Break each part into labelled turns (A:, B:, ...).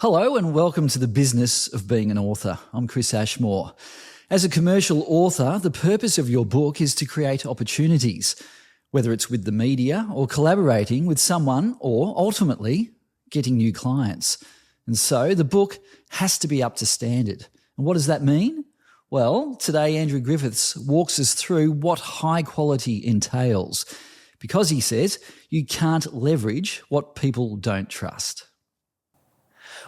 A: Hello and welcome to the business of being an author. I'm Chris Ashmore. As a commercial author, the purpose of your book is to create opportunities, whether it's with the media or collaborating with someone or ultimately getting new clients. And so the book has to be up to standard. And what does that mean? Well, today Andrew Griffiths walks us through what high quality entails, because he says you can't leverage what people don't trust.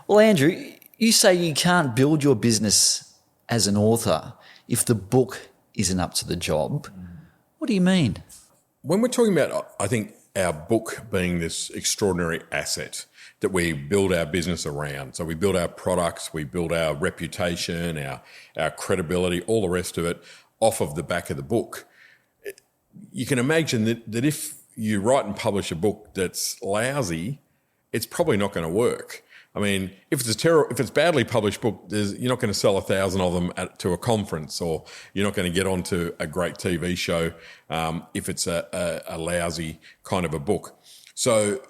A: Well, Andrew, you say you can't build your business as an author if the book isn't up to the job. What do you mean?
B: When we're talking about, I think, our book being this extraordinary asset that we build our business around. So we build our products, we build our reputation, our credibility, all the rest of it off of the back of the book. You can imagine that if you write and publish a book that's lousy, it's probably not going to work. I mean, if it's badly published book, you're not going to sell 1,000 of them to a conference, or you're not going to get onto a great TV show if it's a lousy kind of a book. So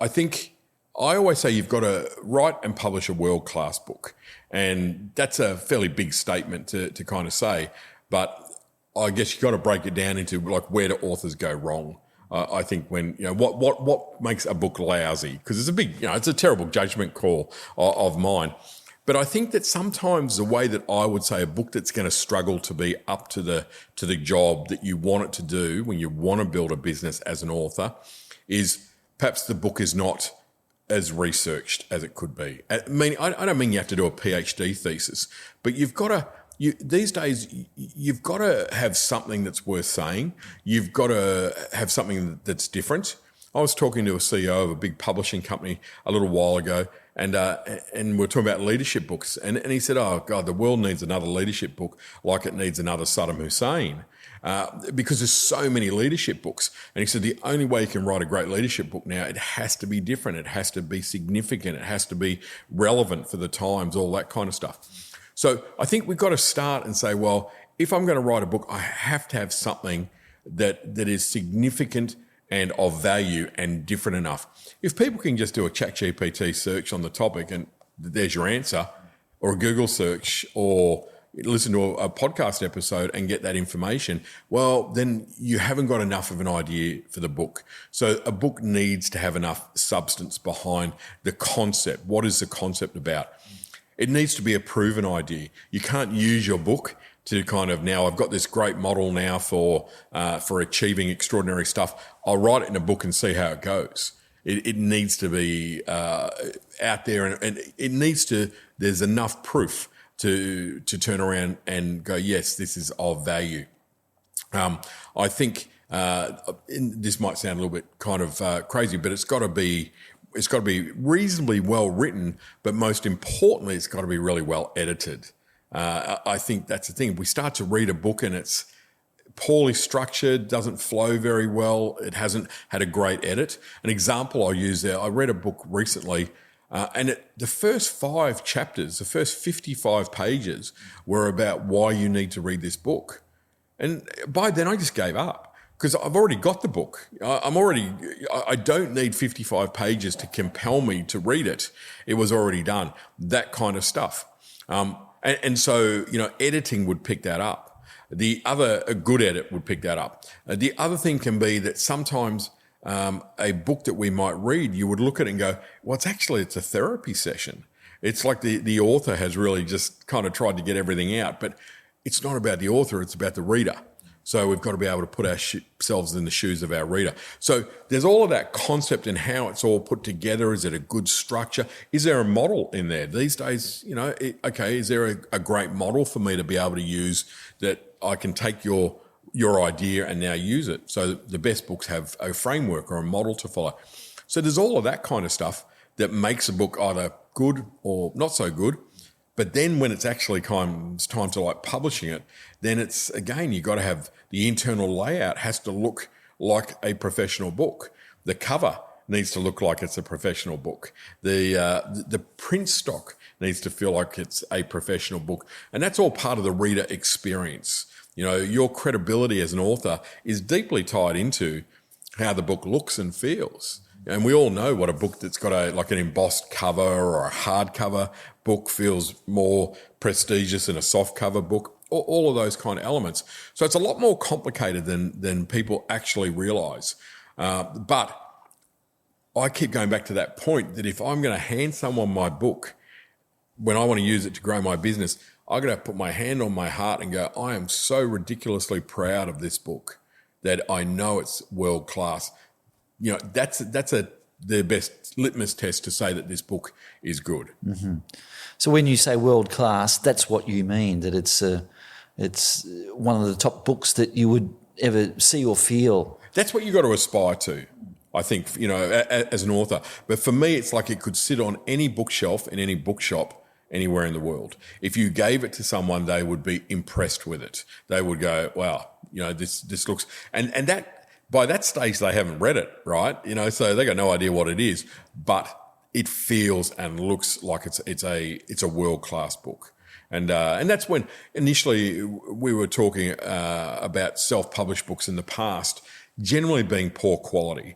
B: I think I always say you've got to write and publish a world-class book, and that's a fairly big statement to kind of say. But I guess you've got to break it down into like where do authors go wrong. I think when, what makes a book lousy? Because it's a terrible judgment call of mine. But I think that sometimes the way that I would say a book that's going to struggle to be up to the job that you want it to do when you want to build a business as an author is perhaps the book is not as researched as it could be. I mean, I don't mean you have to do a PhD thesis, but these days, you've got to have something that's worth saying. You've got to have something that's different. I was talking to a CEO of a big publishing company a little while ago, and we're talking about leadership books. And he said, oh, God, the world needs another leadership book like it needs another Saddam Hussein, because there's so many leadership books. And he said, the only way you can write a great leadership book now, it has to be different. It has to be significant. It has to be relevant for the times, all that kind of stuff. So I think we've got to start and say, well, if I'm going to write a book, I have to have something that is significant and of value and different enough. If people can just do a ChatGPT search on the topic and there's your answer, or a Google search, or listen to a podcast episode and get that information, well, then you haven't got enough of an idea for the book. So a book needs to have enough substance behind the concept. What is the concept about? It needs to be a proven idea. You can't use your book to kind of, now I've got this great model now for achieving extraordinary stuff. I'll write it in a book and see how it goes. It needs to be out there, and it needs to, there's enough proof to turn around and go, yes, this is of value. I think this might sound a little bit kind of crazy, but it's got to be reasonably well written, but most importantly, it's got to be really well edited. I think that's the thing. If we start to read a book and it's poorly structured, doesn't flow very well, it hasn't had a great edit. An example I'll use there, I read a book recently, and the first 5 chapters, the first 55 pages were about why you need to read this book. And by then I just gave up. Because I've already got the book. I don't need 55 pages to compel me to read it. It was already done. That kind of stuff. And so, editing would pick that up. A good edit would pick that up. The other thing can be that sometimes a book that we might read, you would look at it and go, well, it's a therapy session. It's like the author has really just kind of tried to get everything out. But it's not about the author, it's about the reader. So we've got to be able to put ourselves in the shoes of our reader. So there's all of that concept and how it's all put together. Is it a good structure? Is there a model in there? These days, is there a great model for me to be able to use that I can take your idea and now use it? So the best books have a framework or a model to follow. So there's all of that kind of stuff that makes a book either good or not so good. But then when it's actually time to like publishing it, then it's, again, you've got to have the internal layout has to look like a professional book. The cover needs to look like it's a professional book. The print stock needs to feel like it's a professional book. And that's all part of the reader experience. Your credibility as an author is deeply tied into how the book looks and feels. And we all know what a book that's got like an embossed cover or a hardcover book feels more prestigious than a soft cover book. All of those kind of elements. So it's a lot more complicated than people actually realise. But I keep going back to that point that if I'm going to hand someone my book when I want to use it to grow my business, I'm going to put my hand on my heart and go, I am so ridiculously proud of this book that I know it's world class. You know, that's the best litmus test to say that this book is good.
A: Mm-hmm. So when you say world class, that's what you mean, that it's one of the top books that you would ever see or feel.
B: That's what you've got to aspire to, I think, you know, as an author. But for me, it's like it could sit on any bookshelf in any bookshop anywhere in the world. If you gave it to someone, they would be impressed with it. They would go, wow, you know, this looks... And that by that stage, they haven't read it, right? You know, so they got no idea what it is, but it feels and looks like it's a world-class book. And that's when initially we were talking about self-published books in the past generally being poor quality.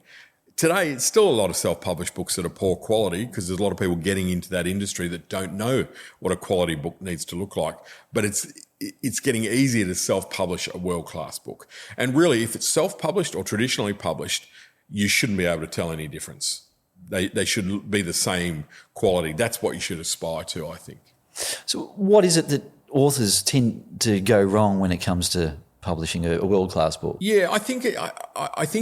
B: Today, it's still a lot of self-published books that are poor quality because there's a lot of people getting into that industry that don't know what a quality book needs to look like. But it's getting easier to self-publish a world-class book. And really, if it's self-published or traditionally published, you shouldn't be able to tell any difference. They should be the same quality. That's what you should aspire to, I think.
A: So what is it that authors tend to go wrong when it comes to publishing a world-class book?
B: Yeah, I think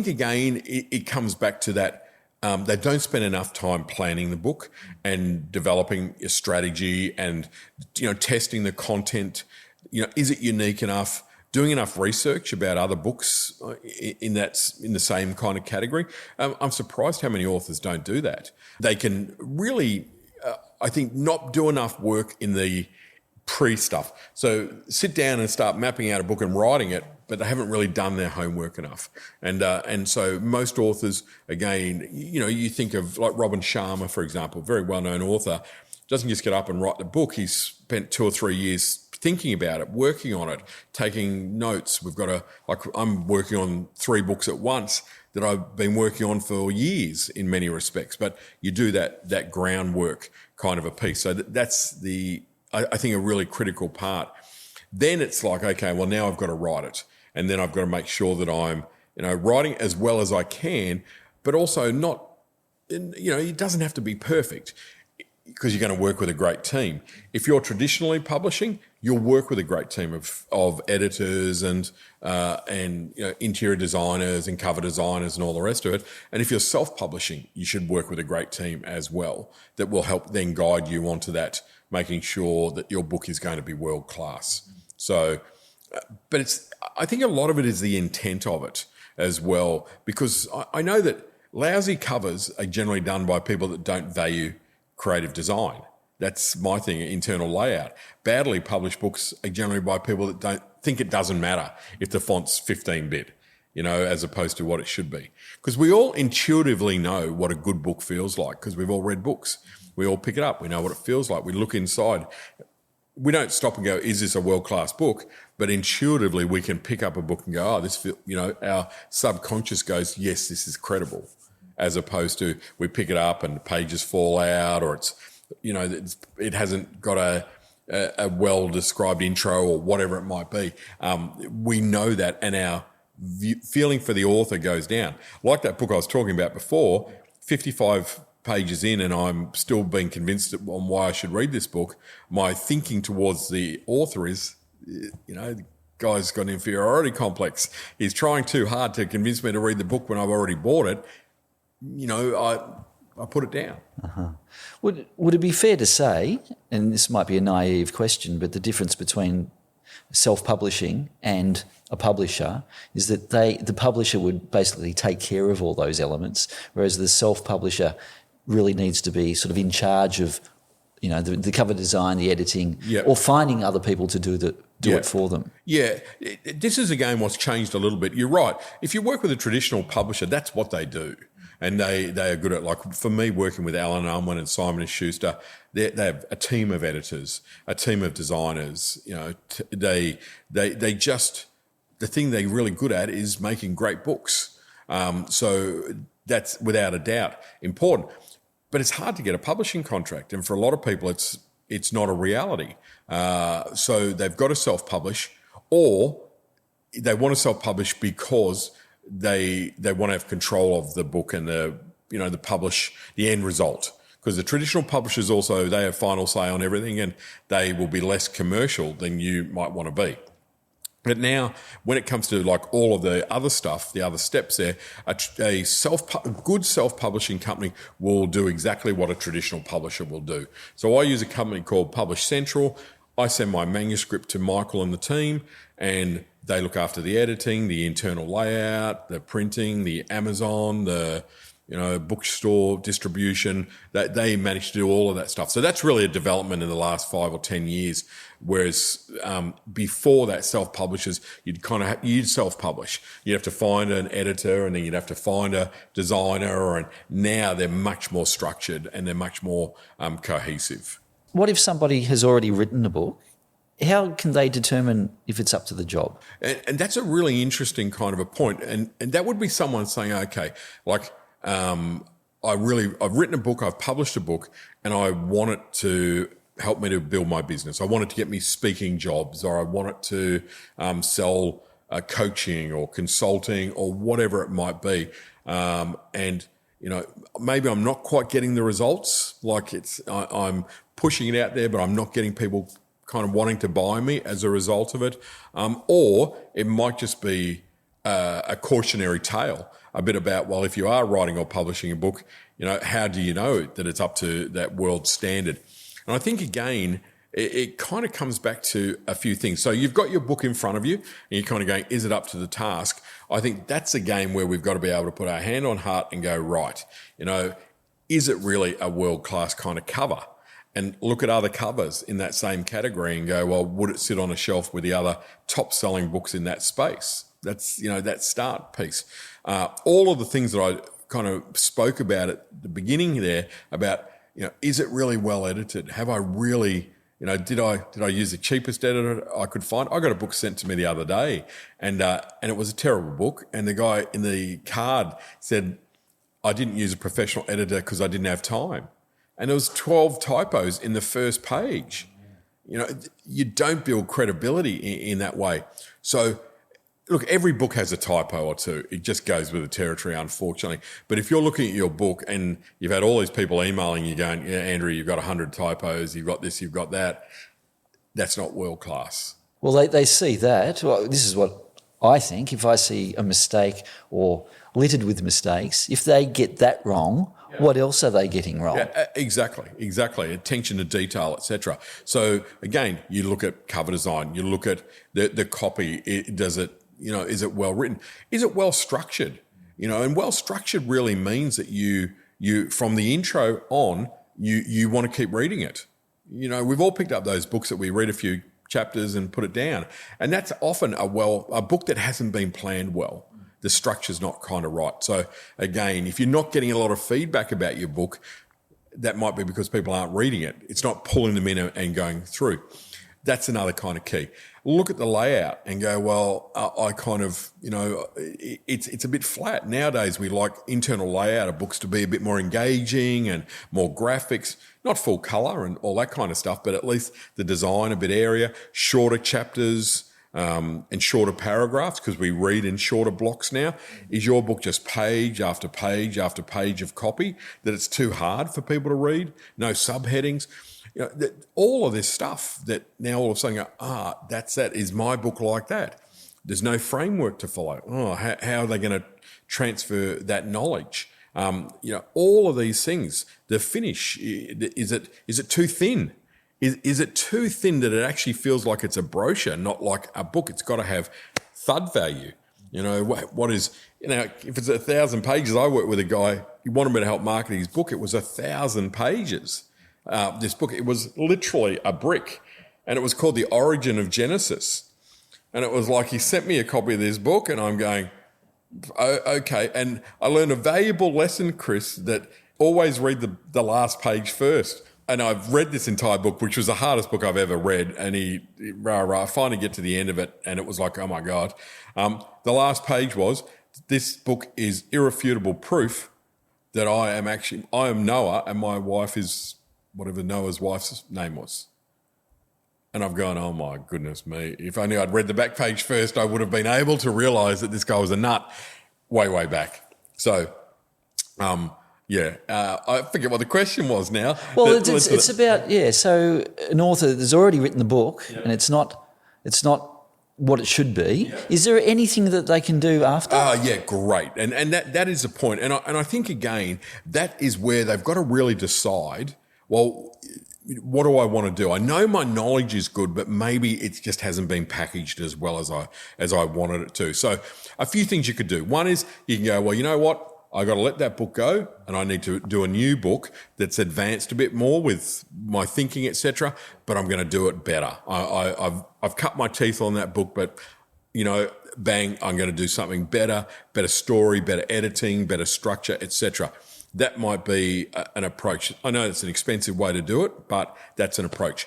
B: again, it comes back to that they don't spend enough time planning the book and developing a strategy and, you know, testing the content. You know, is it unique enough? Doing enough research about other books in the same kind of category. I'm surprised how many authors don't do that. They can really, I think, not do enough work in the pre-stuff. So sit down and start mapping out a book and writing it, but they haven't really done their homework enough. And so most authors, again, you know, you think of like Robin Sharma, for example, very well-known author, doesn't just get up and write the book. He's spent 2 or 3 years thinking about it, working on it, taking notes. I'm working on 3 books at once that I've been working on for years in many respects, but you do that groundwork kind of a piece. So that's I think a really critical part. Then it's like, okay, well, now I've got to write it. And then I've got to make sure that I'm, you know, writing as well as I can, but also not, you know, it doesn't have to be perfect because you're going to work with a great team. If you're traditionally publishing, you'll work with a great team of editors and you know, interior designers and cover designers and all the rest of it. And if you're self-publishing, you should work with a great team as well that will help then guide you onto that, making sure that your book is going to be world class. So, but I think a lot of it is the intent of it as well, because I know that lousy covers are generally done by people that don't value creative design. That's my thing, internal layout. Badly published books are generally by people that don't think it doesn't matter if the font's 15-bit, you know, as opposed to what it should be. Because we all intuitively know what a good book feels like because we've all read books. We all pick it up. We know what it feels like. We look inside. We don't stop and go, is this a world-class book? But intuitively we can pick up a book and go, you know, our subconscious goes, yes, this is credible, as opposed to we pick it up and the pages fall out or it's, you know, it hasn't got a well-described intro or whatever it might be. We know that and our feeling for the author goes down. Like that book I was talking about before, 55 pages in and I'm still being convinced on why I should read this book. My thinking towards the author is, you know, the guy's got an inferiority complex. He's trying too hard to convince me to read the book when I've already bought it. You know, I put it down.
A: Uh-huh. Would it be fair to say, and this might be a naive question, but the difference between self-publishing and a publisher is that the publisher would basically take care of all those elements, whereas the self-publisher really needs to be sort of in charge of, you know, the cover design, the editing, or finding other people to do it for them. Yeah,
B: this is again what's changed a little bit. You're right. If you work with a traditional publisher, that's what they do. And they are good at, like, for me, working with Alan Unwin and Simon & Schuster, they have a team of editors, a team of designers. You know, they just, the thing they're really good at is making great books. So That's without a doubt important. But it's hard to get a publishing contract, and for a lot of people, it's not a reality. So they've got to self-publish, or they want to self-publish because they want to have control of the book and the end result. Because the traditional publishers also, they have final say on everything, and they will be less commercial than you might want to be. But now, when it comes to like all of the other stuff, the other steps there, a good self-publishing company will do exactly what a traditional publisher will do. So I use a company called Publish Central. I send my manuscript to Michael and the team, and they look after the editing, the internal layout, the printing, the Amazon, the bookstore distribution. That they manage to do all of that stuff. So that's really a development in the last 5 or 10 years. Whereas before that, self-publishers, you'd self-publish. You'd have to find an editor, and then you'd have to find a designer. And now they're much more structured and they're much more cohesive.
A: What if somebody has already written a book? How can they determine if it's up to the job?
B: And that's a really interesting kind of a point. And that would be someone saying, okay, like, I've written a book, I've published a book, and I want it to help me to build my business. I want it to get me speaking jobs, or I want it to sell coaching or consulting or whatever it might be. And maybe I'm not quite getting the results. Like I'm pushing it out there, but I'm not getting people kind of wanting to buy me as a result of it. Or it might just be a cautionary tale, a bit about, well, if you are writing or publishing a book, how do you know that it's up to that world standard? And I think, again, it kind of comes back to a few things. So you've got your book in front of you, and you're kind of going, is it up to the task? I think that's a game where we've got to be able to put our hand on heart and go, right, is it really a world-class kind of cover? And look at other covers in that same category and go, well, would it sit on a shelf with the other top-selling books in that space? That's, that start piece. All of the things that I kind of spoke about at the beginning there about, is it really well edited? Have I really, did I use the cheapest editor I could find? I got a book sent to me the other day, and it was a terrible book. And the guy in the card said, I didn't use a professional editor because I didn't have time. And there was 12 typos in the first page. You don't build credibility in that way. So, look, every book has a typo or two. It just goes with the territory, unfortunately. But if you're looking at your book and you've had all these people emailing you going, yeah, Andrew, you've got 100 typos, you've got this, you've got that, that's not world class.
A: Well, they see that. Well, this is what I think. If I see a mistake or littered with mistakes, if they get that wrong, what else are they getting wrong?
B: Yeah, exactly. Attention to detail, etc. So again, you look at cover design, you look at the copy. Is it well written? Is it well structured? And well structured really means that you from the intro on, you want to keep reading it. We've all picked up those books that we read a few chapters and put it down, and that's often a book that hasn't been planned well. The structure's not kind of right. So again, if you're not getting a lot of feedback about your book, that might be because people aren't reading it. It's not pulling them in and going through. That's another kind of key. Look at the layout and go, well, I kind of, it's a bit flat. Nowadays, we like internal layout of books to be a bit more engaging and more graphics, not full colour and all that kind of stuff, but at least the design a bit area, shorter chapters, and shorter paragraphs, because we read in shorter blocks now. Is your book just page after page after page of copy that it's too hard for people to read? No subheadings? All of this stuff that now all of a sudden that's that. Is my book like that? There's no framework to follow. How are they going to transfer that knowledge? All of these things. The finish, is it too thin? Is it too thin that it actually feels like it's a brochure, not like a book? It's got to have thud value. What is, if it's 1,000 pages, I worked with a guy, he wanted me to help market his book. It was 1,000 pages. This book, it was literally a brick, and it was called The Origin of Genesis. And it was like, he sent me a copy of this book, and I'm going, oh, okay. And I learned a valuable lesson, Chris, that always read the last page first. And I've read this entire book, which was the hardest book I've ever read. And I finally get to the end of it, and it was like, oh my God. The last page was, this book is irrefutable proof that I am Noah and my wife is whatever Noah's wife's name was. And I've gone, oh my goodness me, if only I'd read the back page first, I would have been able to realise that this guy was a nut way back. So, I forget what the question was now.
A: Well, it's about, so an author has already written the book and it's not what it should be. Yeah. Is there anything that they can do after?
B: Great. And that is the point. And I think, again, that is where they've got to really decide, well, what do I want to do? I know my knowledge is good, but maybe it just hasn't been packaged as well as I wanted it to. So a few things you could do. One is you can go, well, you know what? I got to let that book go and I need to do a new book that's advanced a bit more with my thinking, etc. But I'm going to do it better. I've cut my teeth on that book, but, bang, I'm going to do something better story, better editing, better structure, etc. That might be an approach. I know it's an expensive way to do it, but that's an approach.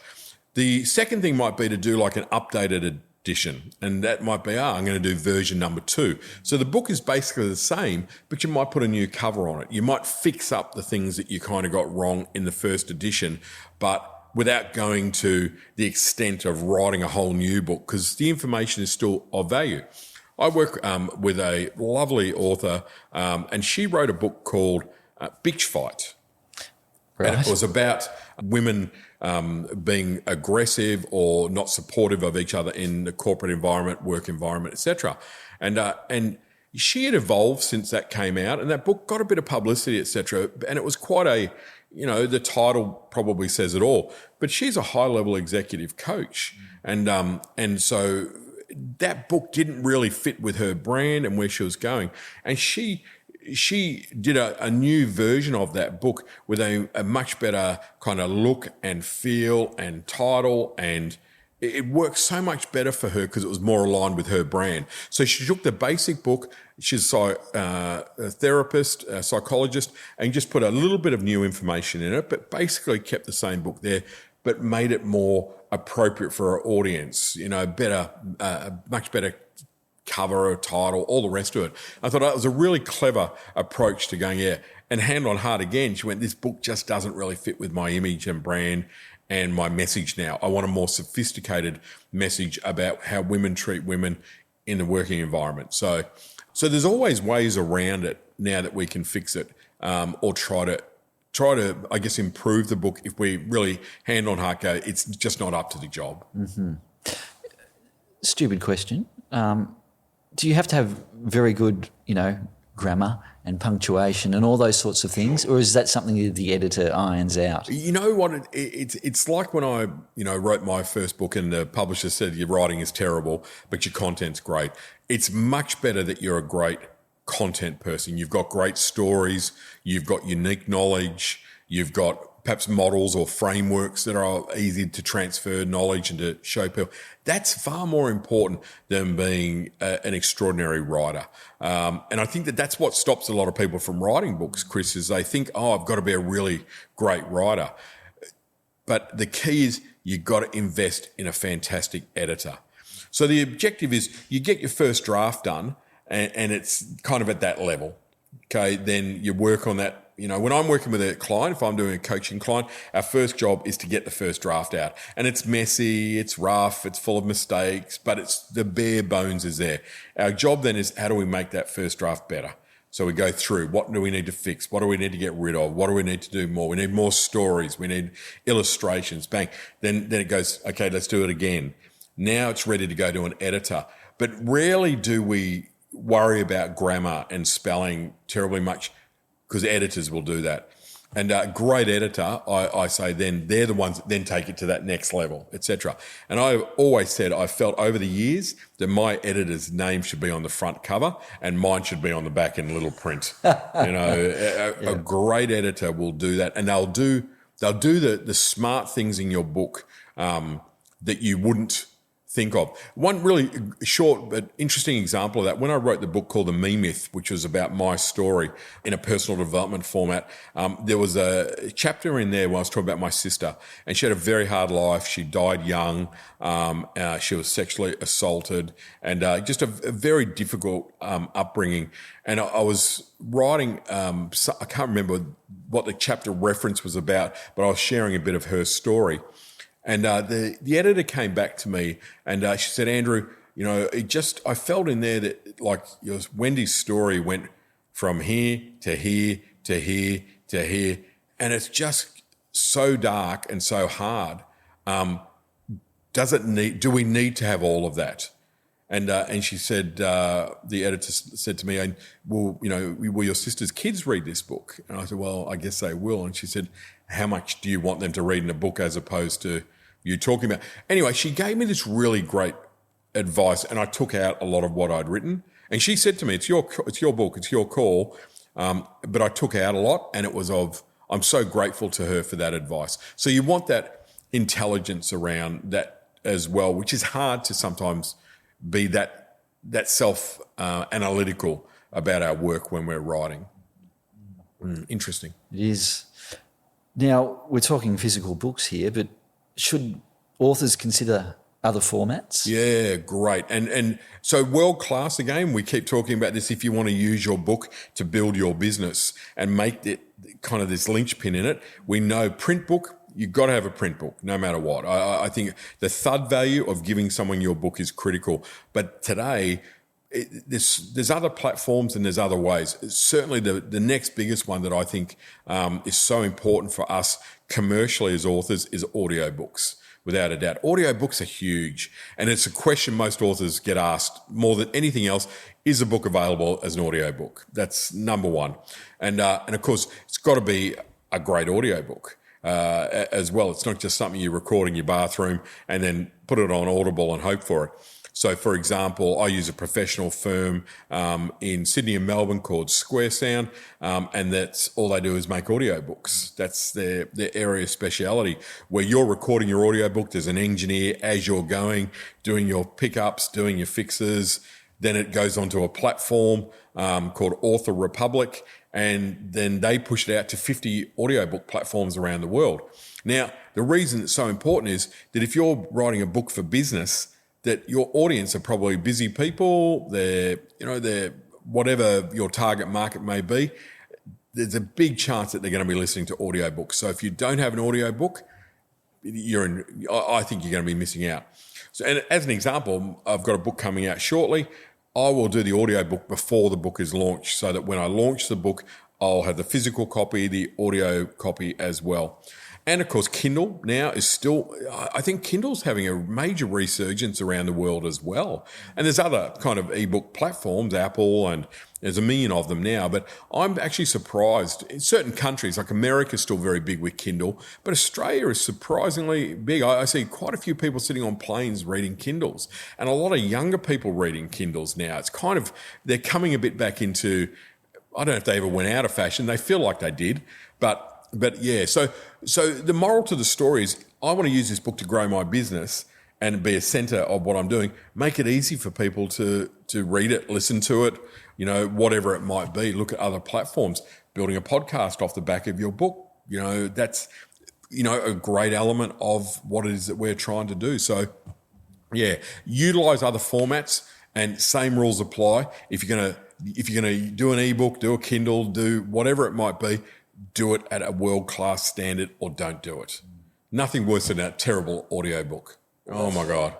B: The second thing might be to do like an updated edition, and that might be, I'm going to do version number 2. So the book is basically the same, but you might put a new cover on it. You might fix up the things that you kind of got wrong in the first edition, but without going to the extent of writing a whole new book, because the information is still of value. I work with a lovely author, and she wrote a book called Bitch Fight. Right. And it was about women being aggressive or not supportive of each other in the corporate environment, work environment, etc. And she had evolved since that came out, and that book got a bit of publicity, etc. And it was quite the title probably says it all. But she's a high-level executive coach, and so that book didn't really fit with her brand and where she was going, and she did a new version of that book with a much better kind of look and feel and title, and it worked so much better for her because it was more aligned with her brand. So she took the basic book, she's a therapist, a psychologist, and just put a little bit of new information in it, but basically kept the same book there, but made it more appropriate for her audience, much better cover, a title, all the rest of it. I thought that was a really clever approach to going, and hand on heart again, she went, this book just doesn't really fit with my image and brand and my message now. I want a more sophisticated message about how women treat women in the working environment. So there's always ways around it now that we can fix it, or try to, I guess, improve the book if we really hand on heart go, it's just not up to the job.
A: Mm-hmm. Stupid question. Do you have to have very good, grammar and punctuation and all those sorts of things, or is that something that the editor irons out?
B: You know what? It's like when I, wrote my first book and the publisher said your writing is terrible, but your content's great. It's much better that you're a great content person. You've got great stories, you've got unique knowledge, you've got perhaps models or frameworks that are easy to transfer knowledge and to show people. That's far more important than being an extraordinary writer. And I think that's what stops a lot of people from writing books, Chris, is they think, I've got to be a really great writer. But the key is you've got to invest in a fantastic editor. So the objective is you get your first draft done and it's kind of at that level. Okay, then you work on that. When I'm working with a client, if I'm doing a coaching client, our first job is to get the first draft out. And it's messy, it's rough, it's full of mistakes, but it's the bare bones is there. Our job then is how do we make that first draft better? So we go through, what do we need to fix? What do we need to get rid of? What do we need to do more? We need more stories. We need illustrations. Bang. Then it goes, okay, let's do it again. Now it's ready to go to an editor. But rarely do we worry about grammar and spelling terribly much, because editors will do that. And a great editor, I say then, they're the ones that then take it to that next level, etc. And I've always said, I felt over the years that my editor's name should be on the front cover and mine should be on the back in little print. A great editor will do that, and they'll do the smart things in your book that you wouldn't think of. One really short but interesting example of that, when I wrote the book called The Me Myth, which was about my story in a personal development format, there was a chapter in there where I was talking about my sister, and she had a very hard life. She died young. She was sexually assaulted, and just a very difficult upbringing. And I was writing, I can't remember what the chapter reference was about, but I was sharing a bit of her story. And the editor came back to me and she said, Andrew, I felt in there that like Wendy's story went from here to here to here to here, and it's just so dark and so hard. Do we need to have all of that? And she said, the editor said to me, will your sister's kids read this book? And I said, well, I guess they will. And she said, how much do you want them to read in a book as opposed to you talking about? Anyway, she gave me this really great advice, and I took out a lot of what I'd written. And she said to me, it's your book, it's your call. But I took out a lot, and I'm so grateful to her for that advice. So you want that intelligence around that as well, which is hard to sometimes be that self-analytical about our work when we're writing. Interesting.
A: It is. Now, we're talking physical books here, but should authors consider other formats?
B: Yeah, great. And so world class, again, we keep talking about this. If you want to use your book to build your business and make it kind of this linchpin in it, we know print book, you've got to have a print book no matter what. I think the thud value of giving someone your book is critical. But today, there's other platforms and there's other ways. Certainly the next biggest one that I think is so important for us commercially as authors is audiobooks, without a doubt. Audiobooks are huge, and it's a question most authors get asked more than anything else. Is a book available as an audiobook? That's number one. And of course, it's got to be a great audiobook as well. It's not just something you record in your bathroom and then put it on Audible and hope for it. So, for example, I use a professional firm in Sydney and Melbourne called Square Sound, and that's all they do is make audiobooks. That's their area of speciality. Where you're recording your audiobook, there's an engineer as you're going, doing your pickups, doing your fixes. Then it goes onto a platform called Author Republic, and then they push it out to 50 audiobook platforms around the world. Now, the reason it's so important is that if you're writing a book for business, that your audience are probably busy people, they're whatever your target market may be, there's a big chance that they're going to be listening to audiobooks. So if you don't have an audiobook, I think you're going to be missing out. So, and as an example, I've got a book coming out shortly. I will do the audiobook before the book is launched, so that when I launch the book, I'll have the physical copy, the audio copy as well. And of course, Kindle now is still, I think Kindle's having a major resurgence around the world as well. And there's other kind of ebook platforms, Apple, and there's a million of them now. But I'm actually surprised. In certain countries, like America is still very big with Kindle, but Australia is surprisingly big. I see quite a few people sitting on planes reading Kindles, and a lot of younger people reading Kindles now. It's kind of, they're coming a bit back into, I don't know if they ever went out of fashion. They feel like they did, but yeah, so the moral to the story is I want to use this book to grow my business and be a centre of what I'm doing. Make it easy for people to read it, listen to it, whatever it might be. Look at other platforms. Building a podcast off the back of your book, that's a great element of what it is that we're trying to do. So yeah, utilise other formats, and same rules apply. If you're gonna do an ebook, do a Kindle, do whatever it might be, do it at a world-class standard, or don't do it. Nothing worse than a terrible audiobook. Oh, my God,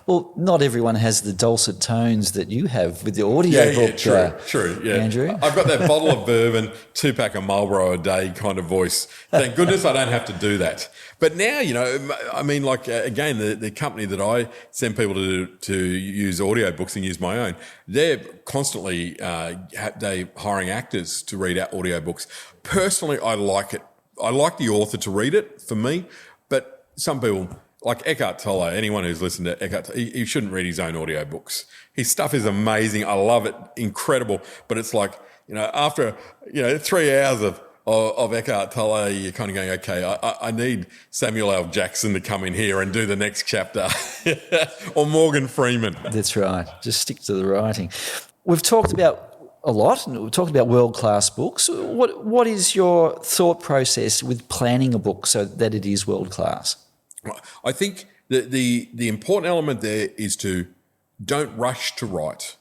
A: Well, not everyone has the dulcet tones that you have with the audiobook.
B: True,
A: Andrew.
B: I've got that bottle of bourbon, 2-pack of Marlboro a day kind of voice. Thank goodness I don't have to do that. But now, again, the company that I send people to use audiobooks and use my own, they're constantly they hiring actors to read out audiobooks. Personally, I like it. I like the author to read it for me, but some people, like Eckhart Tolle, anyone who's listened to Eckhart Tolle, he shouldn't read his own audiobooks. His stuff is amazing. I love it, incredible. But it's like, after 3 hours of Eckhart Tolle, you're kind of going, okay, I need Samuel L. Jackson to come in here and do the next chapter, or Morgan Freeman.
A: That's right. Just stick to the writing. We've talked about a lot, and we've talked about world-class books. What is your thought process with planning a book so that it is world-class?
B: I think that the important element there is to don't rush to write.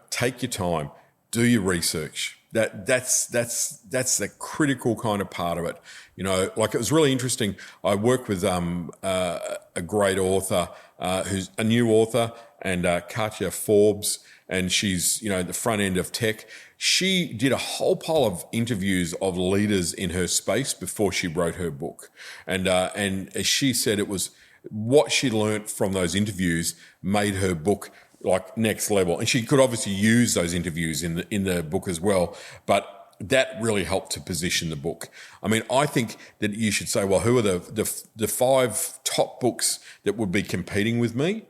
B: Take your time, do your research. That's the critical kind of part of it. Like it was really interesting. I worked with a great author who's a new author, and Katja Forbes, and she's the front end of tech. She did a whole pile of interviews of leaders in her space before she wrote her book, and as she said, it was what she learnt from those interviews made her book like next level. And she could obviously use those interviews in the book as well, but that really helped to position the book. I mean, I think that you should say, well, who are the 5 top books that would be competing with me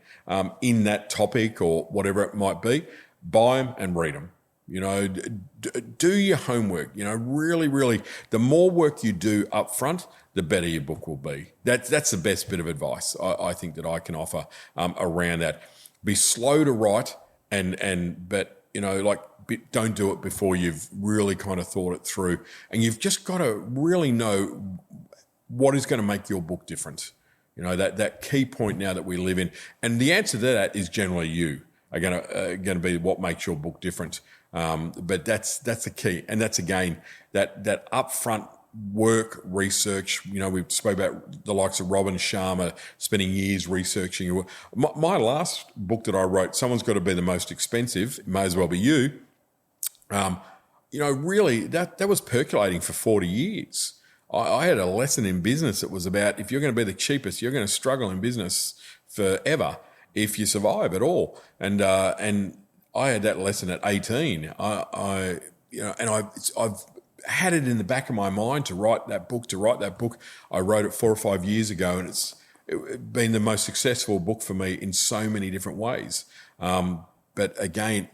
B: in that topic or whatever it might be? Buy them and read them. Do your homework. Really, really, the more work you do up front, the better your book will be. That's the best bit of advice I think that I can offer around that. Be slow to write, but don't do it before you've really kind of thought it through. And you've just got to really know what is going to make your book different. That key point now that we live in, and the answer to that is generally you are going to be what makes your book different. But that's the key, and that's again that upfront work, research. We spoke about the likes of Robin Sharma spending years researching. My last book that I wrote, Someone's Got to Be the Most Expensive, it may as well be you. Really that was percolating for 40 years. I had a lesson in business that was about, if you're going to be the cheapest, you're going to struggle in business forever if you survive at all. And I had that lesson at 18. I've had it in the back of my mind to write that book. I wrote it 4 or 5 years ago, and it's been the most successful book for me in so many different ways. But again,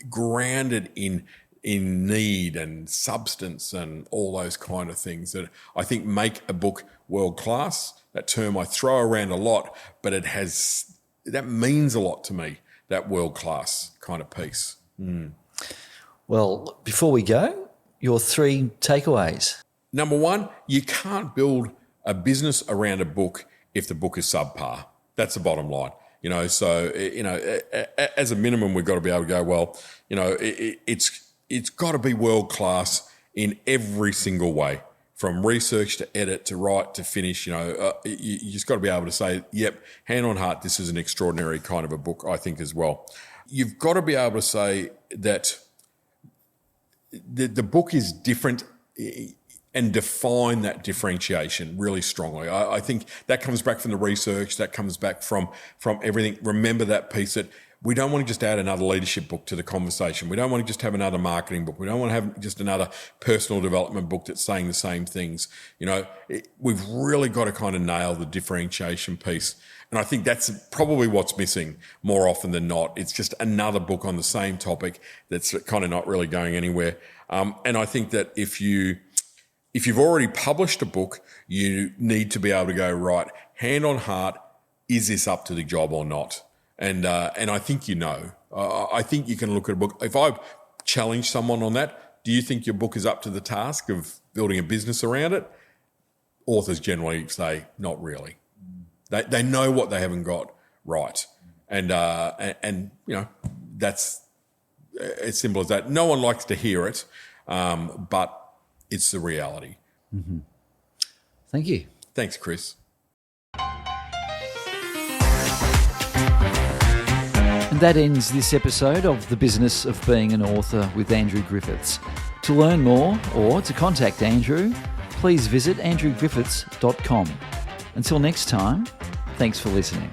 B: grounded in need and substance and all those kind of things that I think make a book world class. That term I throw around a lot, but that means a lot to me, that world class kind of piece.
A: Well, before we go, your 3 takeaways.
B: Number 1, you can't build a business around a book if the book is subpar. That's the bottom line. So as a minimum, we've got to be able to go, well, it's got to be world class in every single way, from research to edit to write to finish. You just got to be able to say, yep, hand on heart, this is an extraordinary kind of a book, I think, as well. You've got to be able to say that the book is different and define that differentiation really strongly. I think that comes back from the research, that comes back from everything. Remember that piece that we don't want to just add another leadership book to the conversation. We don't want to just have another marketing book. We don't want to have just another personal development book that's saying the same things. We've really got to kind of nail the differentiation piece. And I think that's probably what's missing more often than not. It's just another book on the same topic that's kind of not really going anywhere. And I think that if you've already published a book, you need to be able to go, right, hand on heart, is this up to the job or not? And I think I think you can look at a book. If I challenge someone on that, do you think your book is up to the task of building a business around it? Authors generally say, not really. They know what they haven't got right. And that's as simple as that. No one likes to hear it, but it's the reality.
A: Mm-hmm. Thank you.
B: Thanks, Chris.
A: And that ends this episode of The Business of Being an Author with Andrew Griffiths. To learn more or to contact Andrew, please visit andrewgriffiths.com. Until next time, thanks for listening.